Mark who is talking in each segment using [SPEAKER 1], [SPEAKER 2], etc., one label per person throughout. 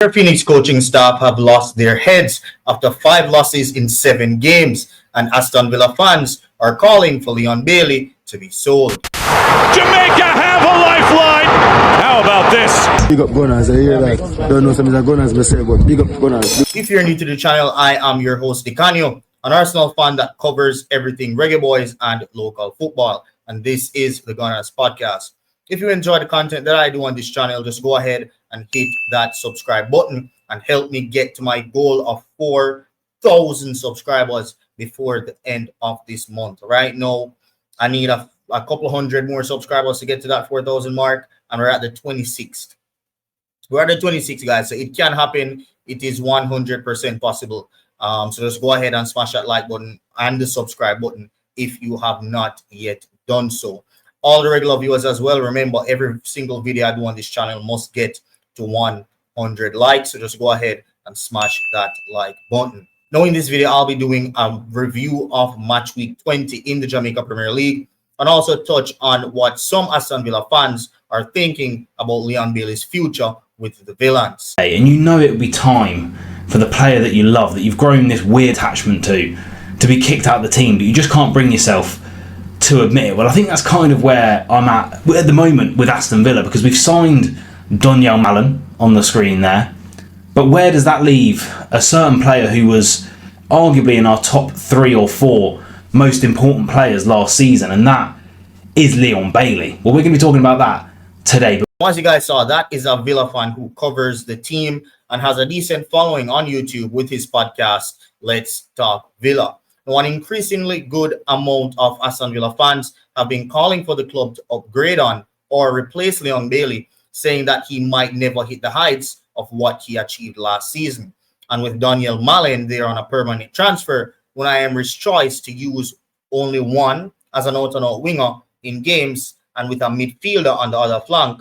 [SPEAKER 1] Their Phoenix coaching staff have lost their heads after 5 losses in 7 games, and Aston Villa fans are calling for Leon Bailey to be sold.
[SPEAKER 2] Jamaica have a lifeline. How about this?
[SPEAKER 3] Big up Gunnaz. I hear that. Don't know something that Gunnaz will say, but big up Gunnaz.
[SPEAKER 1] If you're new to the channel, I am your host Dicanio, an Arsenal fan that covers everything Reggae Boys and local football, and this is the Gunnaz podcast. If you enjoy the content that I do on this channel, just go ahead and hit that subscribe button and help me get to my goal of 4,000 subscribers before the end of this month. Right now, I need a couple hundred more subscribers to get to that 4,000 mark, and we're at the 26th. We're at the 26th, guys, so it can happen. It is 100% possible. So just go ahead and smash that like button and the subscribe button if you have not yet done so. All the regular viewers as well, remember, every single video I do on this channel must get to 100 likes. So just go ahead and smash that like button. Now, in this video, I'll be doing a review of match week 20 in the Jamaica Premier League, and also touch on what some Aston Villa fans are thinking about Leon Bailey's future with the Villains.
[SPEAKER 4] And you know it would be time for the player that you love, that you've grown this weird attachment to be kicked out of the team, but you just can't bring yourself to admit it. Well, I think that's kind of where I'm at the moment with Aston Villa, because we've signed Donyell Malen on the screen there. But where does that leave a certain player who was arguably in our top 3 or 4 most important players last season, and that is Leon Bailey? Well, we're going to be talking about that today.
[SPEAKER 1] As you guys saw, that is a Villa fan who covers the team and has a decent following on YouTube with his podcast, Let's Talk Villa. Now, an increasingly good amount of Aston Villa fans have been calling for the club to upgrade on or replace Leon Bailey, saying that he might never hit the heights of what he achieved last season. And with Donyell Malen there on a permanent transfer, Unai's choice to use only one as an out-and-out winger in games and with a midfielder on the other flank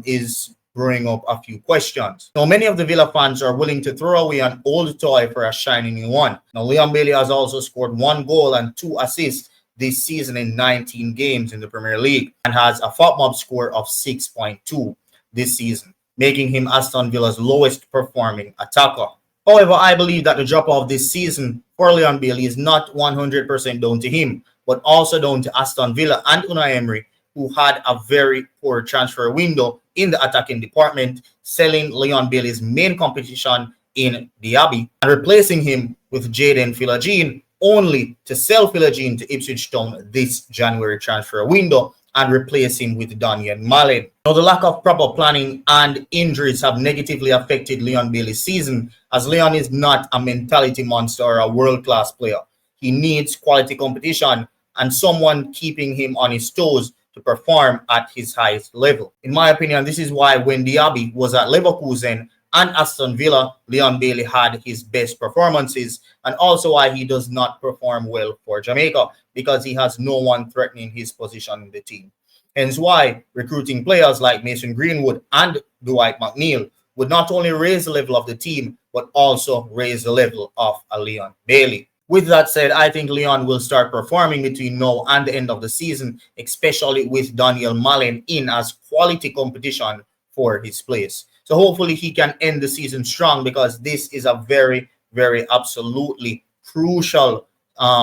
[SPEAKER 1] is bringing up a few questions. Now, many of the Villa fans are willing to throw away an old toy for a shiny new one. Now, Leon Bailey has also scored 1 goal and 2 assists this season in 19 games in the Premier League, and has a FOTMOB score of 6.2 this season, making him Aston Villa's lowest performing attacker. However, I believe that the drop-off this season for Leon Bailey is not 100% down to him, but also down to Aston Villa and Unai Emery, who had a very poor transfer window in the attacking department, selling Leon Bailey's main competition in Diaby and replacing him with Jaden Philogene, only to sell Philogene to Ipswich Town this January transfer window and replace him with Donyell Malen. Now, the lack of proper planning and injuries have negatively affected Leon Bailey's season, as Leon is not a mentality monster or a world-class player. He needs quality competition and someone keeping him on his toes to perform at his highest level. In my opinion, this is why when Diaby was at Leverkusen and Aston Villa, Leon Bailey had his best performances, and also why he does not perform well for Jamaica, because he has no one threatening his position in the team. Hence why recruiting players like Mason Greenwood and Dwight McNeil would not only raise the level of the team, but also raise the level of a Leon Bailey. With that said, I think Leon will start performing between now and the end of the season, especially with Donyell Malen in as quality competition for his place. So hopefully he can end the season strong, because this is a very, very absolutely crucial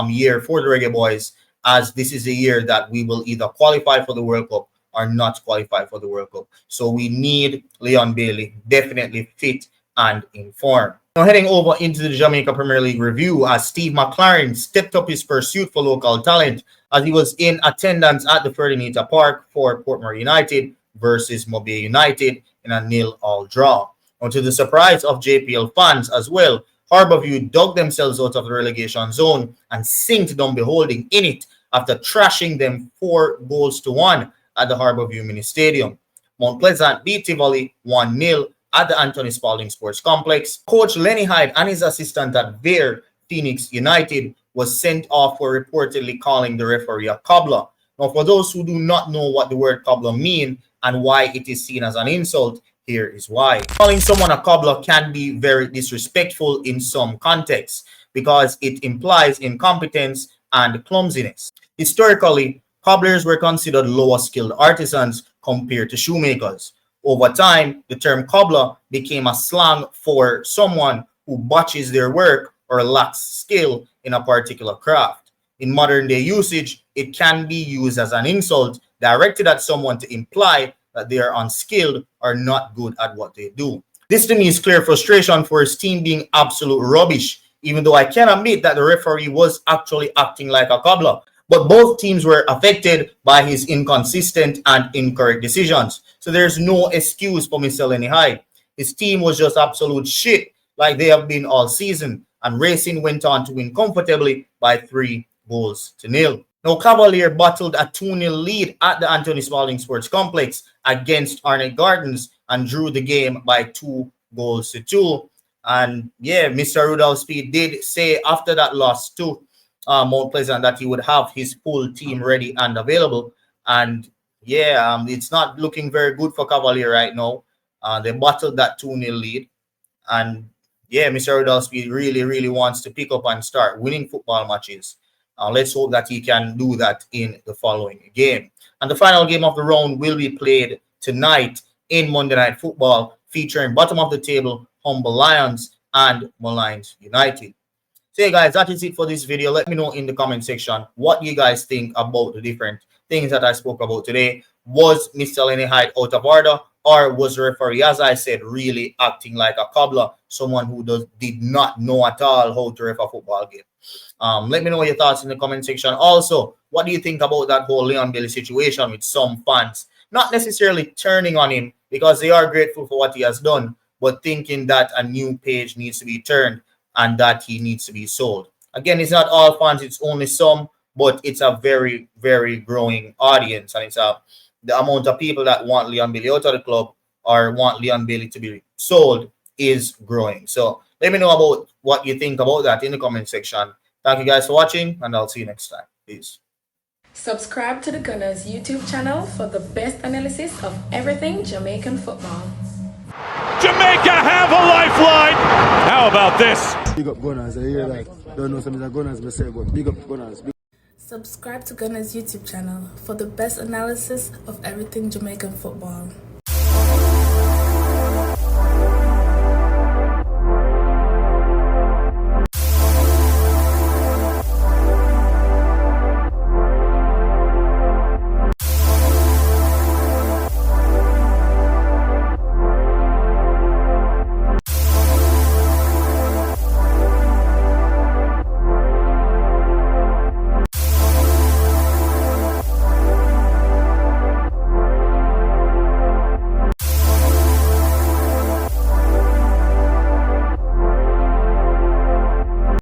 [SPEAKER 1] year for the Reggae Boys, as this is a year that we will either qualify for the World Cup or not qualify for the World Cup. So we need Leon Bailey definitely fit and in form. Now, heading over into the Jamaica Premier League review, as Steve McClaren stepped up his pursuit for local talent as he was in attendance at the Ferdinand Park for Portmore United versus Mobile United in a 0-0 draw. Now, to the surprise of JPL fans as well, Harbourview dug themselves out of the relegation zone and sinked down beholding in it after trashing them 4-1 at the Harbourview Mini Stadium. Mount Pleasant beat Tivoli 1-0 at the Anthony Spalding Sports Complex. Coach Lenny Hyde and his assistant at Vere Phoenix United was sent off for reportedly calling the referee a cobbler. Now, for those who do not know what the word cobbler means and why it is seen as an insult, here is why. Calling someone a cobbler can be very disrespectful in some contexts, because it implies incompetence and clumsiness. Historically, cobblers were considered lower skilled artisans compared to shoemakers. Over time, the term cobbler became a slang for someone who botches their work or lacks skill in a particular craft. In modern day usage, it can be used as an insult directed at someone to imply that they are unskilled or not good at what they do. This to me is clear frustration for his team being absolute rubbish, even though I can admit that the referee was actually acting like a cobbler. But both teams were affected by his inconsistent and incorrect decisions. So there's no excuse for Mr. Lenny Hyde. His team was just absolute shit like they have been all season, and Racing went on to win comfortably by 3-0. Now, Cavalier battled a 2-0 lead at the Anthony Spalding Sports Complex against Arnett Gardens and drew the game by 2-2. And yeah, Mr. Rudolph Speed did say after that loss to Mount Pleasant that he would have his full team ready and available. And yeah, it's not looking very good for Cavalier right now. They battled that 2-0 lead. And yeah, Mr. Rudolph Speed really wants to pick up and start winning football matches. Let's hope that he can do that in the following game. And the final game of the round will be played tonight in Monday Night Football, featuring bottom of the table Humble Lions and Malines United. So, hey guys, that is it for this video. Let me know in the comment section what you guys think about the different things that I spoke about today. Was Mr. Lenny Hyde out of order, or was the referee, as I said, really acting like a cobbler, someone who did not know at all how to ref a football game? Let me know your thoughts in the comment section. Also, what do you think about that whole Leon Bailey situation with some fans not necessarily turning on him because they are grateful for what he has done, but thinking that a new page needs to be turned and that he needs to be sold? Again, it's not all fans, it's only some, but it's a very growing audience, and it's the amount of people that want Leon Bailey out of the club or want Leon Bailey to be sold is growing. So let me know about what you think about that in the comment section. Thank you guys for watching, and I'll see you next time. Peace.
[SPEAKER 5] Subscribe to the Gunnaz YouTube channel for the best analysis of everything Jamaican football.
[SPEAKER 2] Jamaica have a lifeline. How about this?
[SPEAKER 3] Big up Gunnaz, I hear that. Don't know some of the Gunnaz myself, but big up Gunnaz.
[SPEAKER 5] Subscribe to Gunnaz YouTube channel for the best analysis of everything Jamaican football.